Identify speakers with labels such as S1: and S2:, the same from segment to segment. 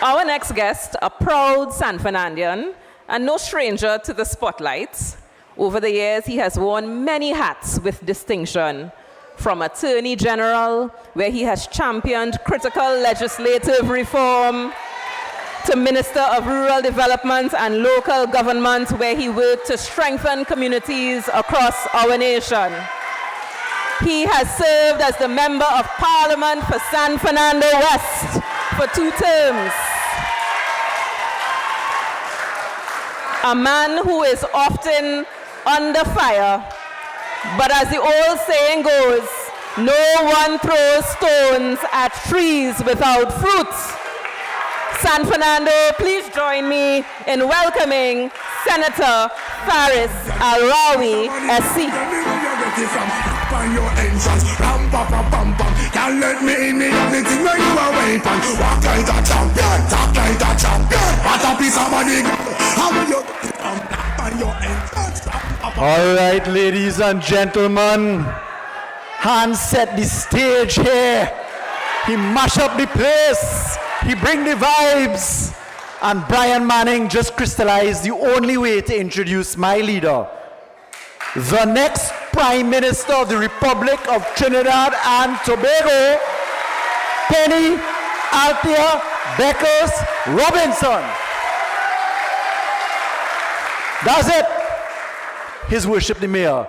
S1: Our next guest, a proud San Fernandian and no stranger to the spotlight. Over the years, he has worn many hats with distinction, from Attorney General, where he has championed critical legislative reform, to Minister of Rural Development and Local Government, where he worked to strengthen communities across our nation. He has served as the Member of Parliament for San Fernando West for 2 terms. A man who is often under fire, but as the old saying goes, no one throws stones at trees without fruit. San Fernando, please join me in welcoming Senator Faris Al Rawi, SC. Can't let me in, me everything when you are waiting. Walk like a champion, talk like a champion. What a piece of money. How will you on your entrance?
S2: All right, ladies and gentlemen, Hans set the stage here. He mash up the place. He bring the vibes. And Brian Manning just crystallized the only way to introduce my leader, the next Prime Minister of the Republic of Trinidad and Tobago, Penny Althea Beckers Robinson. That's it. His Worship the Mayor,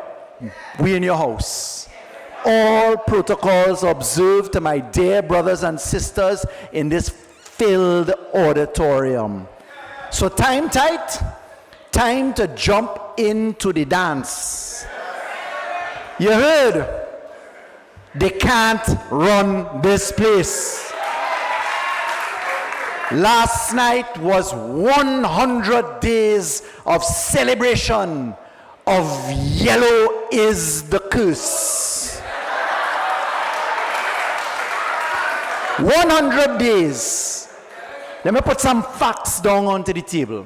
S2: we in your house. All protocols observed to my dear brothers and sisters in this filled auditorium. So time tight, time to jump into the dance. You heard? They can't run this place. Last night was 100 days of celebration of Yellow is the Curse. 100 days. Let me put some facts down onto the table.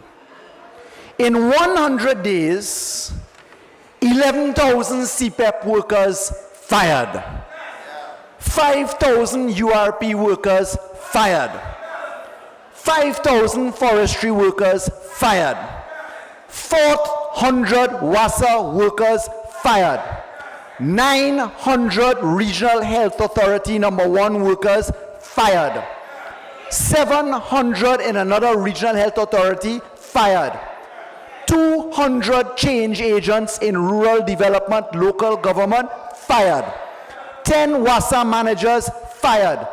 S2: In 100 days, 11,000 CPEP workers fired. 5,000 URP workers fired. 5,000 forestry workers fired. 400 WASA workers fired. 900 Regional Health Authority number 1 workers fired. 700 in another Regional Health Authority fired. 200 change agents in rural development, local government fired. 10 WASA managers fired.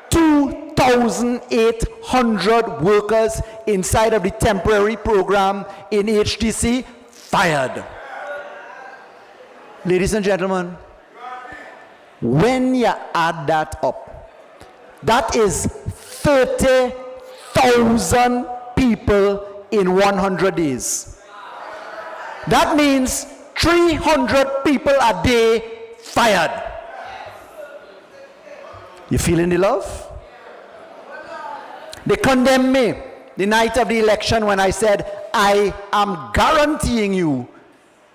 S2: 2,800 workers inside of the temporary program in HTC fired. Ladies and gentlemen, when you add that up, that is 30,000 people in 100 days. That means 300 people a day fired. You feeling the love? They condemned me the night of the election when I said, I am guaranteeing you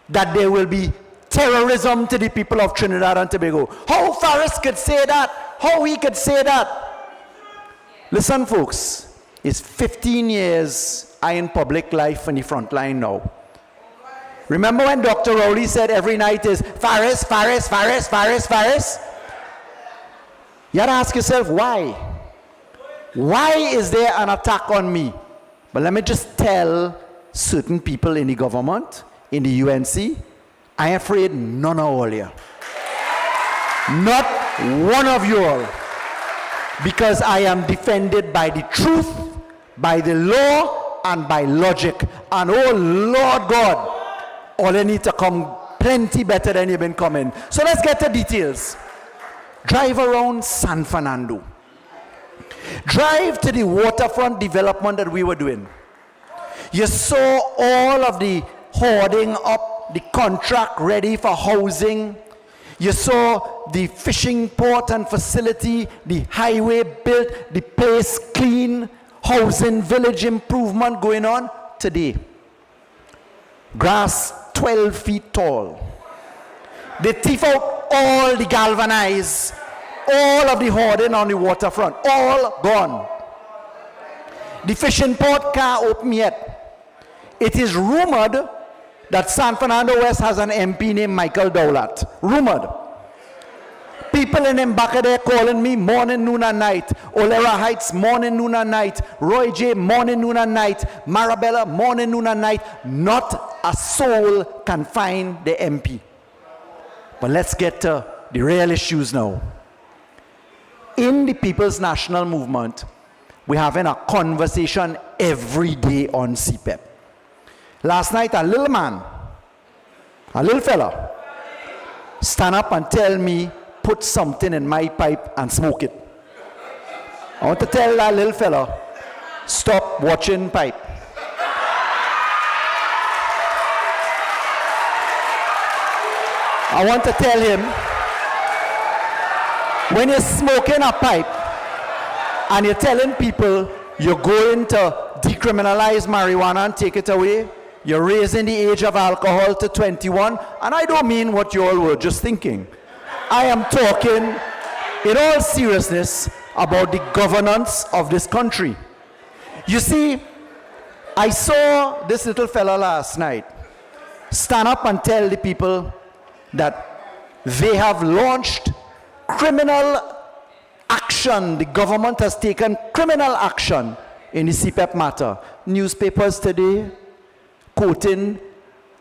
S2: that there will be terrorism to the people of Trinidad and Tobago. How Faris could say that? How he could say that? Listen, folks, it's 15 years I in public life on the front line now. Remember when Dr. Rowley said every night is Faris, Faris, Faris, Faris, Faris? You have to ask yourself, why? Why is there an attack on me? But let me just tell certain people in the government, in the UNC, I am afraid none of all you. Not one of you all. Because I am defended by the truth, by the law, and by logic. And oh Lord God, all you need to come plenty better than you've been coming. So let's get the details. Drive around San Fernando. Drive to the waterfront development that we were doing. You saw all of the hoarding up, the contract ready for housing. You saw the fishing port and facility, the highway built, the place clean, housing village improvement going on today. Grass 12 feet tall. They thief out all the galvanized, all of the hoarding on the waterfront, all gone. The fishing port can't open yet. It is rumored that San Fernando West has an MP named Michael Dowlat. Rumored. People in Mbakade calling me morning, noon, and night. Olera Heights, morning, noon, and night. Roy J, morning, noon, and night. Marabella, morning, noon, and night. Not a soul can find the MP. But let's get to the real issues now. In the People's National Movement, we're having a conversation every day on CPEP. Last night, a little man, a little fella, stand up and tell me, put something in my pipe and smoke it. I want to tell that little fella, stop watching pipe. I want to tell him, when you're smoking a pipe and you're telling people you're going to decriminalize marijuana and take it away, you're raising the age of alcohol to 21, and I don't mean what you all were just thinking. I am talking in all seriousness about the governance of this country. You see, I saw this little fella last night stand up and tell the people that they have launched criminal action. The government has taken criminal action in the CPEP matter. Newspapers today quoting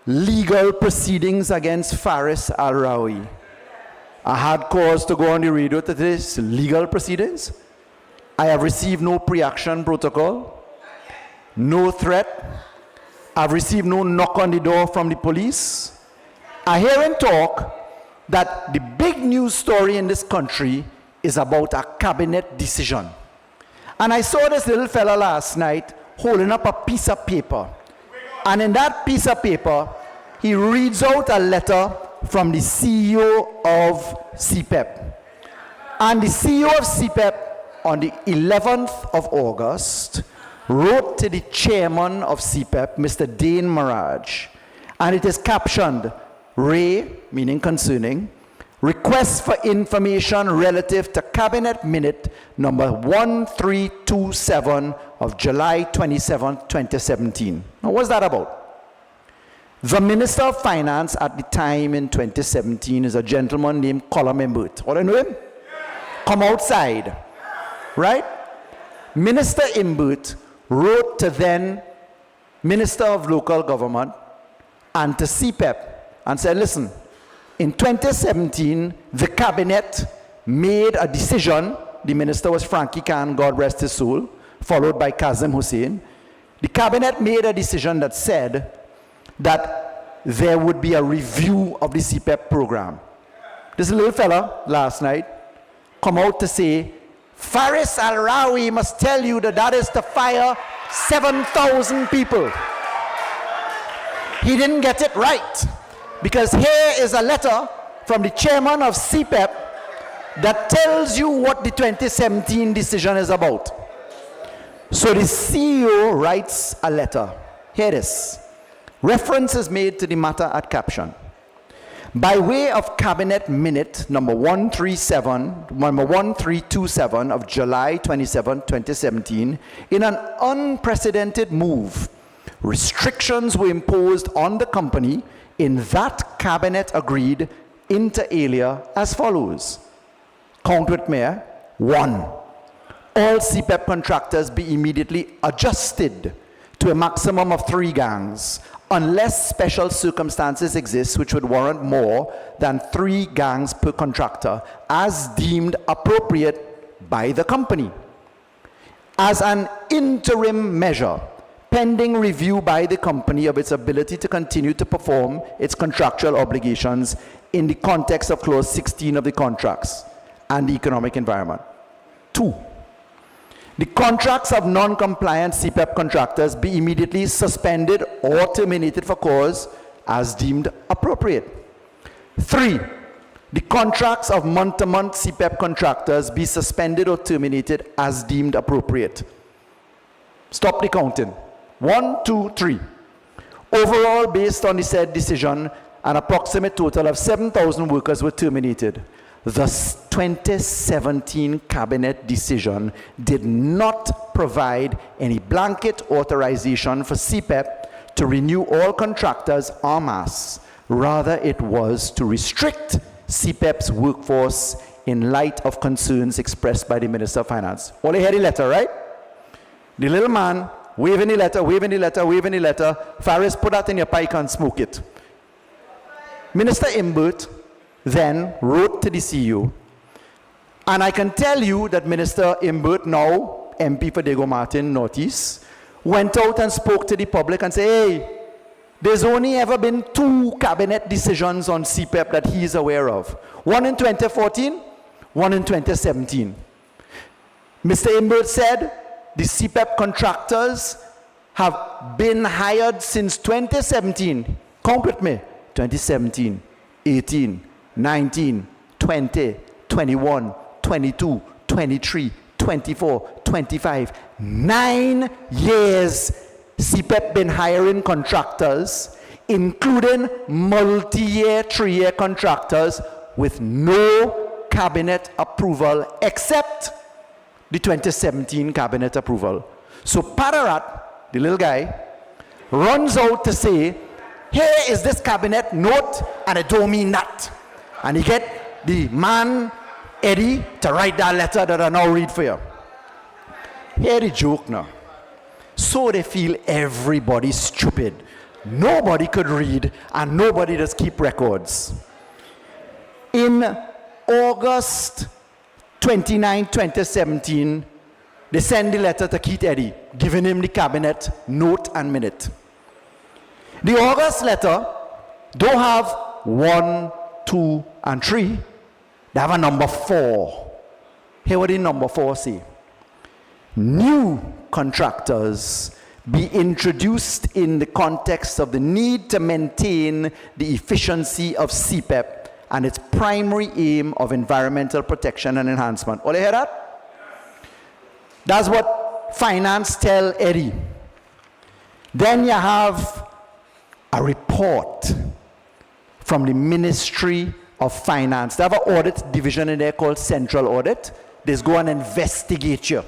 S2: legal proceedings against Faris Al Rawi. I had cause to go on the radio to this legal proceedings. I have received no pre-action protocol, no threat. I've received no knock on the door from the police. I hear him talk that the big news story in this country is about a cabinet decision. And I saw this little fella last night holding up a piece of paper. And in that piece of paper, he reads out a letter from the CEO of CPEP. And the CEO of CPEP on the 11th of August wrote to the chairman of CPEP, Mr. Dane Maraj, and it is captioned, Ray, meaning concerning, request for information relative to Cabinet Minute number 1327 of July 27, 2017. Now, what's that about? The Minister of Finance at the time in 2017 is a gentleman named Colum Imbert. All I know him? Come outside. Right? Minister Imbert wrote to then Minister of Local Government and to CPEP and said, listen, in 2017, the cabinet made a decision. The minister was Frankie Khan, God rest his soul, followed by Kazim Hussein. The cabinet made a decision that said that there would be a review of the CPEP program. This little fella last night come out to say, Faris Al Rawi must tell you that that is to fire 7,000 people. He didn't get it right, because here is a letter from the chairman of CPEP that tells you what the 2017 decision is about. So the CEO writes a letter. Here it is. Reference is made to the matter at caption. By way of Cabinet Minute number 1327 of July 27, 2017, in an unprecedented move, restrictions were imposed on the company in that cabinet agreed inter alia as follows. Count with me. 1. All CPEP contractors be immediately adjusted to a maximum of 3 gangs, unless special circumstances exist which would warrant more than 3 gangs per contractor, as deemed appropriate by the company. As an interim measure, pending review by the company of its ability to continue to perform its contractual obligations in the context of Clause 16 of the contracts and the economic environment. 2. The contracts of non-compliant CPEP contractors be immediately suspended or terminated for cause as deemed appropriate. 3. The contracts of month-to-month CPEP contractors be suspended or terminated as deemed appropriate. Stop the counting. 1, 2, 3. Overall, based on the said decision, an approximate total of 7,000 workers were terminated. the 2017 cabinet decision did not provide any blanket authorization for CPEP to renew all contractors en masse. Rather, it was to restrict CPEP's workforce in light of concerns expressed by the Minister of Finance. All you heard the letter, right? The little man waving the letter, waving the letter, waving the letter. Faris, put that in your pipe and smoke it. Minister Imbert then wrote to the CEO, and I can tell you that Minister Imbert, now MP for Diego Martin Northeast, went out and spoke to the public and said, hey, there's only ever been 2 cabinet decisions on CPEP that he is aware of. One in 2014, one in 2017. Mr. Imbert said the CPEP contractors have been hired since 2017. Count with me. 2017, 18, 19, 20, 21, 22, 23, 24, 25. 9 years CPEP been hiring contractors, including multi-year, 3-year contractors with no cabinet approval except the 2017 cabinet approval. So Pararat, the little guy, runs out to say, here is this cabinet note and it don't mean that. And he get the man, Eddie, to write that letter that I now read for you. Here the joke now. So they feel everybody's stupid. Nobody could read and nobody does keep records. In August 29, 2017, they send the letter to Keith Eddy, giving him the cabinet note and minute. The August letter don't have 1, 2, and 3. They have a number 4. Here what the number 4 say. New contractors be introduced in the context of the need to maintain the efficiency of CPEP and its primary aim of environmental protection and enhancement. All you hear that? That's what finance tell Eddie. Then you have a report from the Ministry of Finance. They have an audit division in there called Central Audit. They go and investigate you.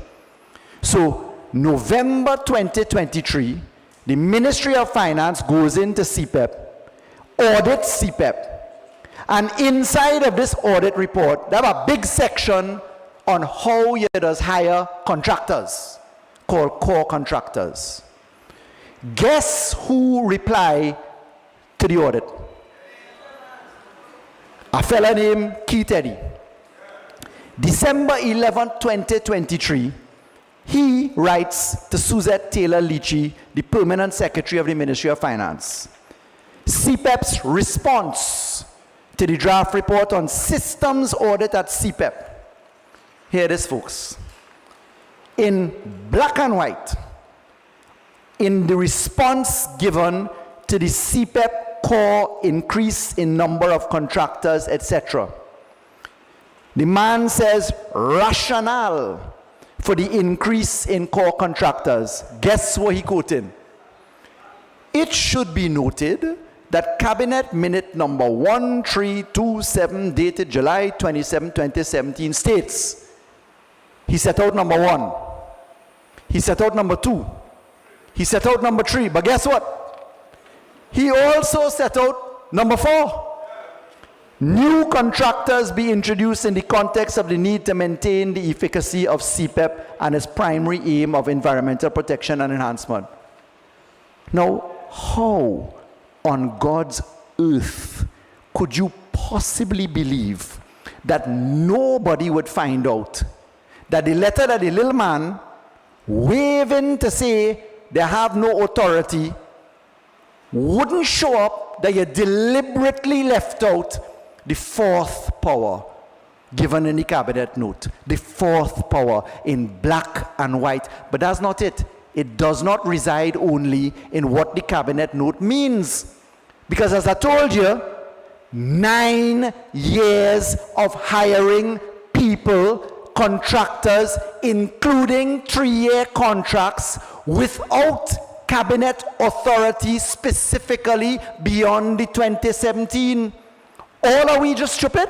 S2: So November 2023, the Ministry of Finance goes into CPEP, audits CPEP. And inside of this audit report, they have a big section on how you does hire contractors, called core contractors. Guess who replied to the audit? A fella named Keith Eddy. December 11, 2023, he writes to Suzette Taylor Leachy, the Permanent Secretary of the Ministry of Finance. CPEP's response to the draft report on systems audit at CPEP. Here it is, folks. In black and white, in the response given to the CPEP core increase in number of contractors, etc. The man says rationale for the increase in core contractors. Guess what he quoted? It should be noted that Cabinet Minute number 1327 dated July 27, 2017 states, he set out number 1, he set out number 2, he set out number 3, but guess what? He also set out number 4. New contractors be introduced in the context of the need to maintain the efficacy of CPEP and its primary aim of environmental protection and enhancement. Now, how on God's earth could you possibly believe that nobody would find out that the letter that the little man waving to say they have no authority wouldn't show up, that you deliberately left out the 4th power given in the cabinet note, the 4th power in black and white. But that's not it. It does not reside only in what the cabinet note means. Because as I told you, 9 years of hiring people, contractors, including 3-year contracts, without cabinet authority specifically beyond the 2017. All are we just stupid?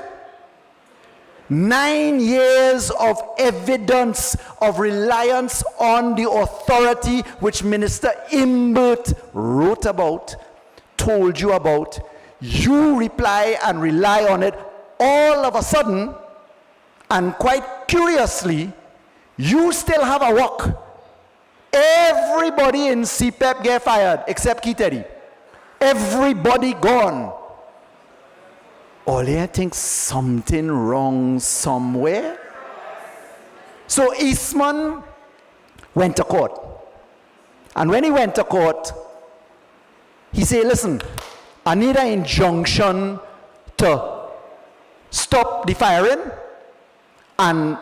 S2: 9 years of evidence of reliance on the authority which Minister Imbert wrote about, told you about. You reply and rely on it all of a sudden, and quite curiously, you still have a work. Everybody in CPEP get fired except Kiteri. Everybody gone. Ole thinks something wrong somewhere. So Eastman went to court. And when he went to court, he said, listen, I need an injunction to stop the firing, and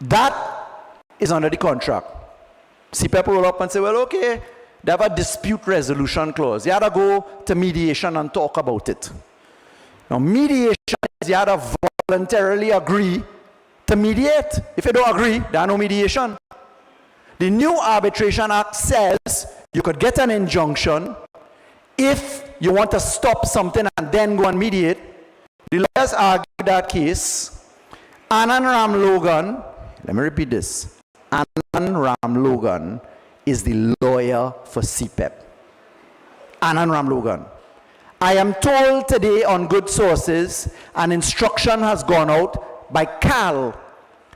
S2: that is under the contract. CPEP roll up and say, well, okay, they have a dispute resolution clause. You have to go to mediation and talk about it. Now, mediation is you have to voluntarily agree to mediate. If you don't agree, there is no mediation. The new Arbitration Act says you could get an injunction if you want to stop something and then go and mediate. The lawyers argued that case. Anand Ram Logan, let me repeat this. Anand Ram Logan is the lawyer for CPEP. Anand Ram Logan. I am told today on good sources, an instruction has gone out by Cal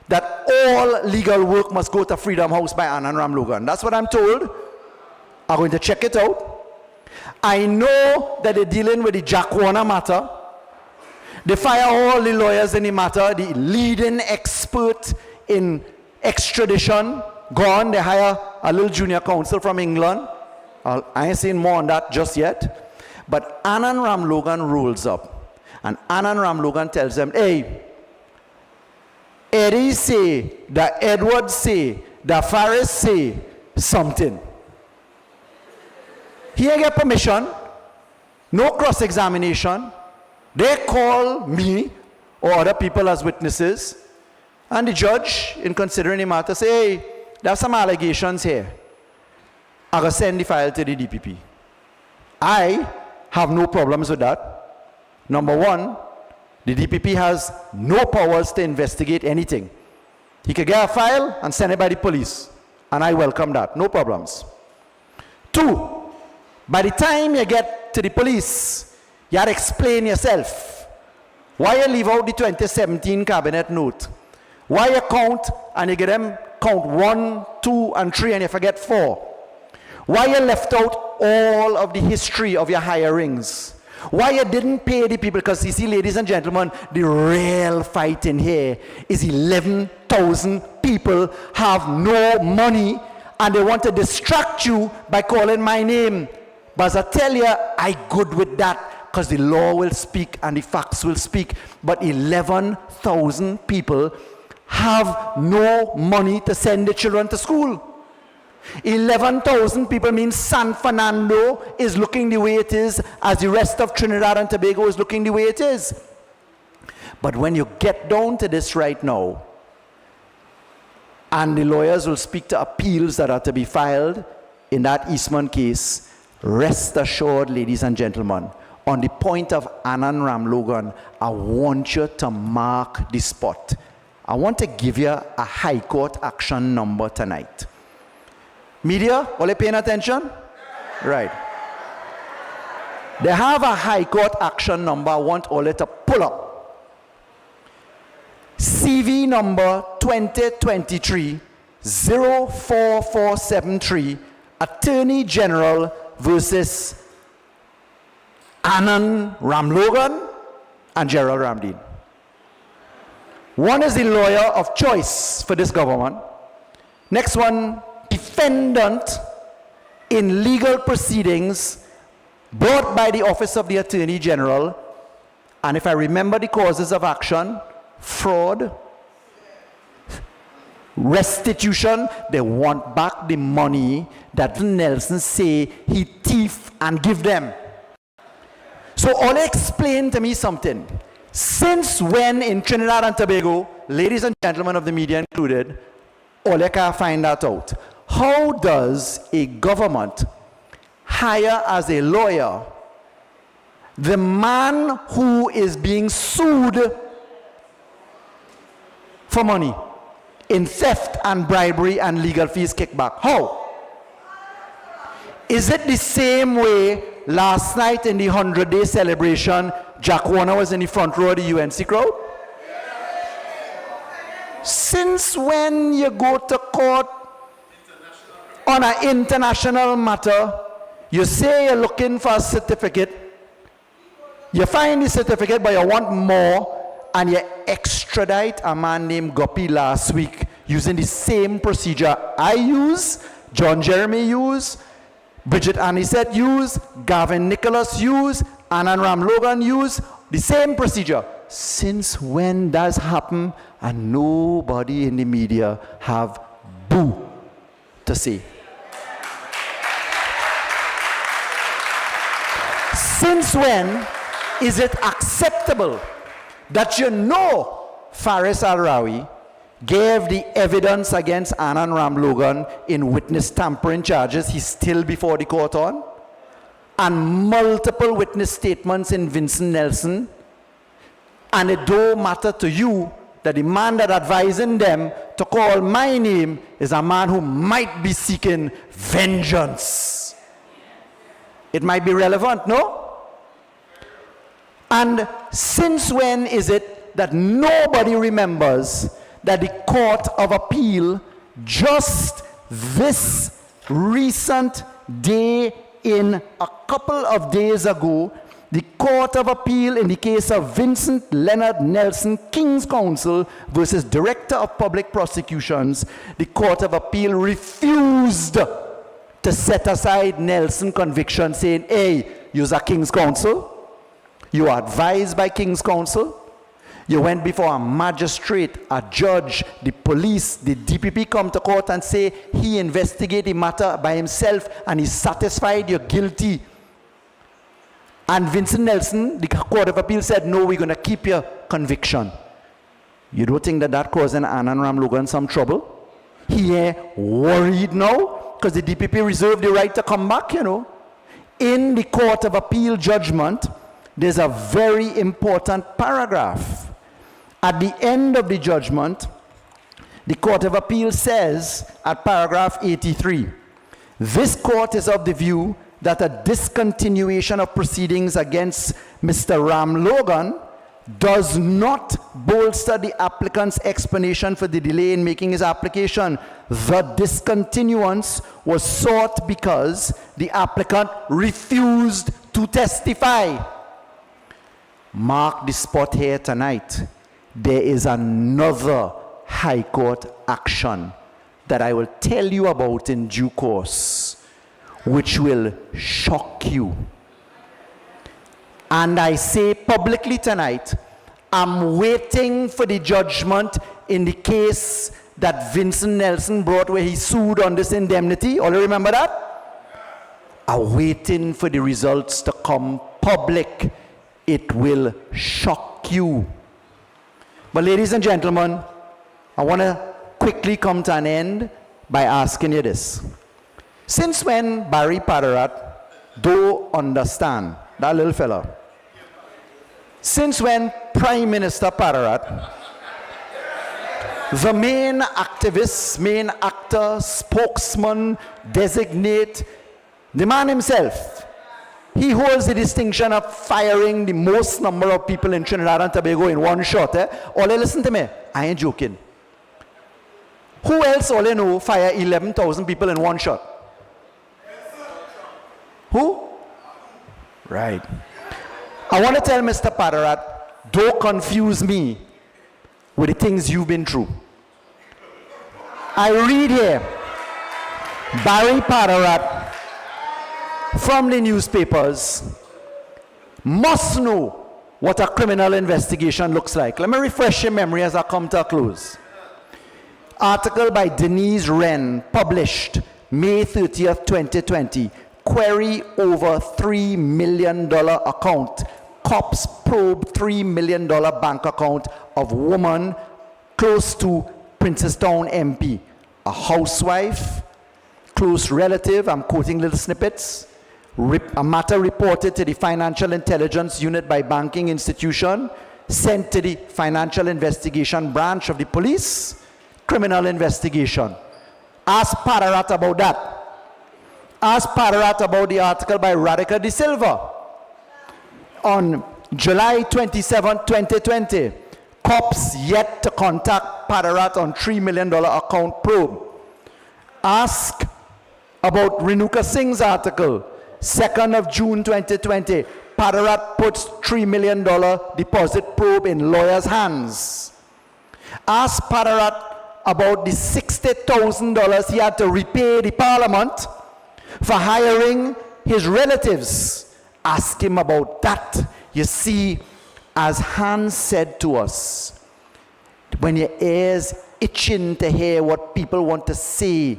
S2: that all legal work must go to Freedom House by Anand Ram Logan. That's what I'm told. I'm going to check it out. I know that they're dealing with the Jack Warner matter. They fire all the lawyers in the matter, the leading expert in extradition, gone. They hire a little junior counsel from England. I ain't saying more on that just yet. But Anand Ram Logan rolls up. And Anand Ram Logan tells them, hey, Eddie say, that Edward say, that Faris say something. He ain't get permission. No cross-examination. They call me or other people as witnesses. And the judge, in considering the matter, say, hey, there's some allegations here. I'm going to send the file to the DPP. I have no problems with that. Number one, the DPP has no powers to investigate anything. He could get a file and send it by the police. And I welcome that. No problems. Two, by the time you get to the police, you have to explain yourself. Why you leave out the 2017 cabinet note? Why you count and you get them count 1, 2, and 3 and you forget 4? Why you left out all of the history of your hirings? Why you didn't pay the people? Because you see, ladies and gentlemen, the real fight in here is 11,000 people have no money and they want to distract you by calling my name. But as I tell you, I good with that because the law will speak and the facts will speak. But 11,000 people have no money to send their children to school. 11,000 people means San Fernando is looking the way it is, as the rest of Trinidad and Tobago is looking the way it is. But when you get down to this right now, and the lawyers will speak to appeals that are to be filed in that Eastman case, rest assured, ladies and gentlemen, on the point of Anand Ram Logan, I want you to mark the spot. I want to give you a High Court action number tonight. Media, are you paying attention? Right. They have a High Court action number. I want all to pull up. CV number 2023-04473, Attorney General versus Anand Ram Logan and Gerald Ramdeen. One is the lawyer of choice for this government. Next one, defendant in legal proceedings brought by the Office of the Attorney General. And if I remember the causes of action, fraud, restitution, they want back the money that Nelson say he thief and give them. So Ole explain to me something. Since when in Trinidad and Tobago, ladies and gentlemen of the media included, Ole can find that out. How does a government hire as a lawyer the man who is being sued for money in theft and bribery and legal fees kickback. How? Is it the same way last night in the 100-day celebration, Jack Warner was in the front row of the UNC crowd? Since when you go to court on an international matter, you say you're looking for a certificate, you find the certificate but you want more, and you extradite a man named Guppy last week using the same procedure I use, John Jeremy used, Bridget Anisette used, Gavin Nicholas used, Anand Ram Logan used, the same procedure. Since when does happen and nobody in the media have boo to say? Since when is it acceptable that you know Faris Al Rawi gave the evidence against Anand Ram Logan in witness tampering charges he's still before the court on, and multiple witness statements in Vincent Nelson, and it don't matter to you that the man that advising them to call my name is a man who might be seeking vengeance? It might be relevant, no? And since when is it that nobody remembers that the Court of Appeal just this recent day, in a couple of days ago, the Court of Appeal in the case of Vincent Leonard Nelson, King's Counsel versus Director of Public Prosecutions, the Court of Appeal refused to set aside Nelson conviction, saying, hey, you're a King's Counsel, you are advised by King's Counsel, you went before a magistrate, a judge, the police, the DPP come to court and say he investigated the matter by himself and he's satisfied you're guilty. And Vincent Nelson, the Court of Appeal said, no, we're going to keep your conviction. You don't think that that causing Anand Ram Logan some trouble? He ain't worried now because the DPP reserved the right to come back, you know. In the Court of Appeal judgment, there's a very important paragraph. At the end of the judgment, the Court of Appeal says at paragraph 83, this court is of the view that a discontinuation of proceedings against Mr. Ram Logan does not bolster the applicant's explanation for the delay in making his application. The discontinuance was sought because the applicant refused to testify. Mark the spot here tonight. There is another High Court action that I will tell you about in due course, which will shock you. And I say publicly tonight, I'm waiting for the judgment in the case that Vincent Nelson brought where he sued on this indemnity. All you remember that? I'm waiting for the results to come public. It will shock you. But ladies and gentlemen, I want to quickly come to an end by asking you this. Since when Barry Padarat don't understand, that little fella, since when Prime Minister Padarat, the main activist, main actor, spokesman, designate, the man himself, he holds the distinction of firing the most number of people in Trinidad and Tobago in one shot. All listen to me, I ain't joking. Who else all know fire 11,000 people in one shot? Who? Right. I want to tell Mr. Padarat, don't confuse me with the things you've been through. I read here, Barry Padarat from the newspapers must know what a criminal investigation looks like. Let me refresh your memory as I come to a close. Article by Denise Wren, published May 30th, 2020. Query over $3 million account. Cops probe $3 million bank account of woman close to Princestown MP. A housewife, close relative, I'm quoting little snippets. A matter reported to the Financial Intelligence Unit by banking institution. sent to the Financial Investigation Branch of the police, criminal investigation. Ask Pararat about that. Ask Pararat about the article by Radica de Silva. On July 27, 2020, cops yet to contact Pararat on $3 million account probe. Ask about Renuka Singh's article, 2nd of June 2020. Pararat puts $3 million deposit probe in lawyer's hands. Ask Pararat about the $60,000 he had to repay the parliament for hiring his relatives. Ask him about that. You see, as Hans said to us, when your ears itching to hear what people want to say,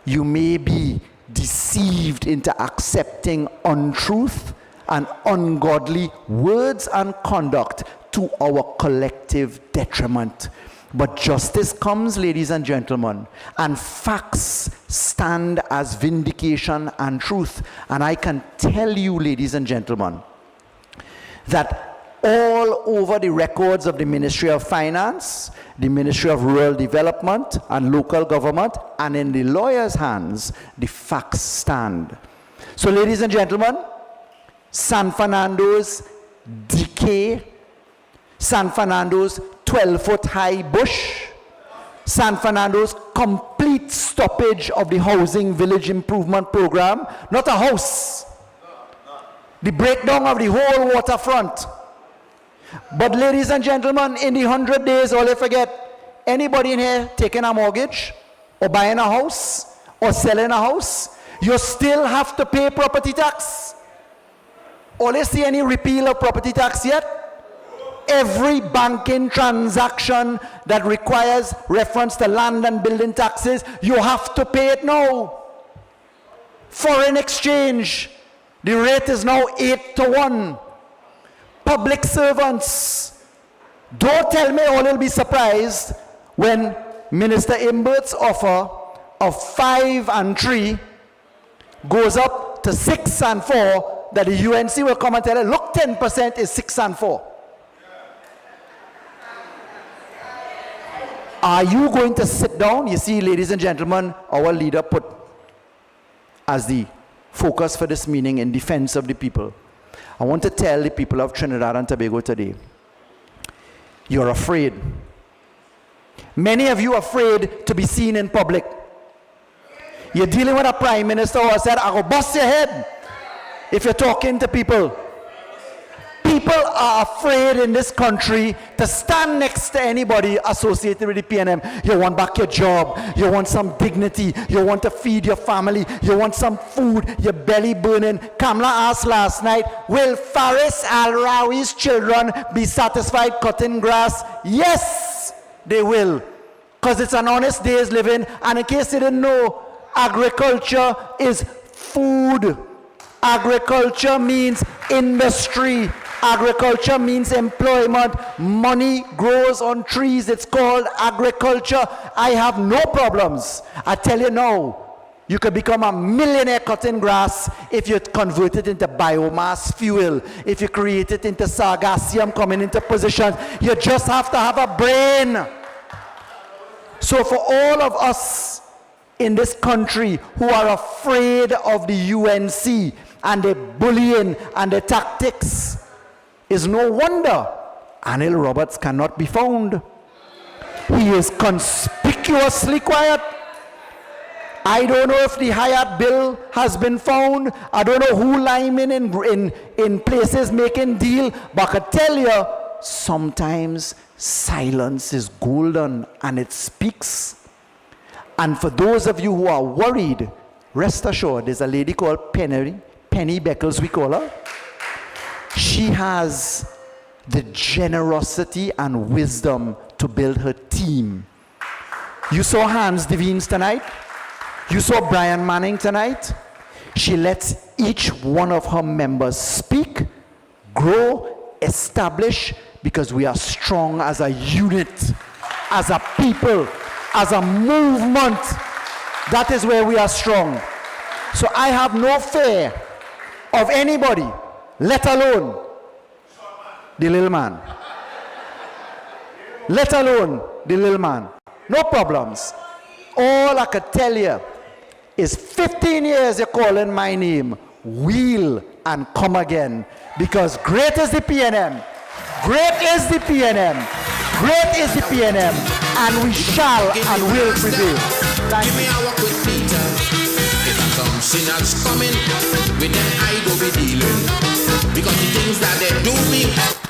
S2: you may be deceived into accepting untruth and ungodly words and conduct to our collective detriment. But justice comes, ladies and gentlemen, and facts stand as vindication and truth. And I can tell you, ladies and gentlemen, that all over the records of the Ministry of Finance, the Ministry of Rural Development and Local Government, and in the lawyers' hands, the facts stand. So, ladies and gentlemen, San Fernando's decay, San Fernando's 12-foot high bush, San Fernando's complete stoppage of the housing village improvement program, not a house, the breakdown of the whole waterfront. But ladies and gentlemen, in the 100 days, all you forget, anybody in here taking a mortgage or buying a house or selling a house, you still have to pay property tax. All you see any repeal of property tax yet? Every banking transaction that requires reference to land and building taxes, you have to pay it now. Foreign exchange, the rate is now 8-1. Public servants, don't tell me all will be surprised when Minister Imbert's offer of 5 and 3 goes up to 6 and 4, that the UNC will come and tell her, look, 10% is 6 and 4. Are you going to sit down? You see, ladies and gentlemen, our leader put as the focus for this meeting in defense of the people. I want to tell the people of Trinidad and Tobago today, you're afraid. Many of you are afraid to be seen in public. You're dealing with a prime minister who said, I will bust your head if you're talking to people. People are afraid in this country to stand next to anybody associated with the PNM. You want back your job. You want some dignity. You want to feed your family. You want some food. Your belly burning. Kamla asked last night, will Faris Al Rawi's children be satisfied cutting grass? Yes, they will. Because it's an honest day's living. And in case you didn't know, agriculture is food. Agriculture means industry. Agriculture means employment. Money grows on trees. It's called agriculture. I have no problems. I tell you now, you could become a millionaire cutting grass if you convert it into biomass fuel, if you create it into sargassum coming into position. You just have to have a brain. So for all of us in this country who are afraid of the UNC and the bullying and the tactics, is no wonder Anil Roberts cannot be found. He is conspicuously quiet. I don't know if the Hyatt bill has been found. I don't know who liming in places making deal. But I can tell you, sometimes silence is golden and it speaks. And for those of you who are worried, rest assured, there's a lady called Penny Beckles, we call her. She has the generosity and wisdom to build her team. You saw Hans Devines tonight. You saw Brian Manning tonight. She lets each one of her members speak, grow, establish, because we are strong as a unit, as a people, as a movement. That is where we are strong. So I have no fear of anybody, let alone the little man. let alone the little man. No problems. All I could tell you is 15 years you're calling my name, wheel and come again. Because great is the PNM, great is the PNM, great is the PNM, and we shall and will prevail.
S3: Give me a walk with Peter. If some sinners coming, with them I go be dealing. Because the things that they do me.